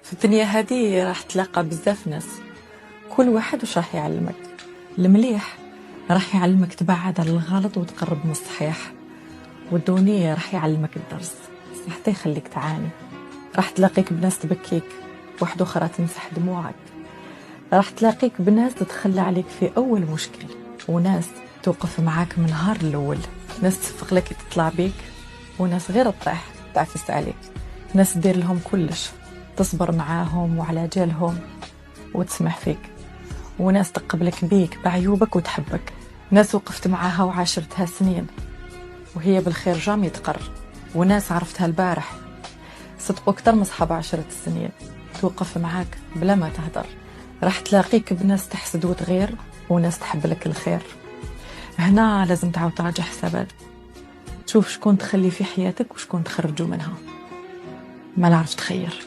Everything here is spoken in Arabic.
في الدنيا هذه راح تلاقى بزاف ناس، كل واحد وش راح يعلمك. المليح راح يعلمك تبعد على الغلط وتقرب من الصحيح، والدونية راح يعلمك الدرس حتى يخليك تعاني. راح تلاقيك بناس تبكيك، واحدة أخرى تمسح دموعك. راح تلاقيك بناس تتخلى عليك في أول مشكل، وناس توقف معاك من نهار الأول. ناس تفق لك تطلع بيك، وناس غير تطيح تعفس عليك. ناس دير لهم كلش، تصبر معاهم وعلى جالهم وتسمح فيك. وناس تقبلك بيك بعيوبك وتحبك. ناس وقفت معاها وعاشرتها سنين وهي بالخير جامي تقر. وناس عرفتها البارح صدقوا أكتر من صحاب 10 سنين توقف معاك بلا ما تهدر. راح تلاقيك بناس تحسد وتغير، وناس تحب لك الخير. هنا لازم تعاود تراجع حسابات، تشوف شكون تخلي في حياتك وشكون تخرجوا منها. ما نعرف تخير.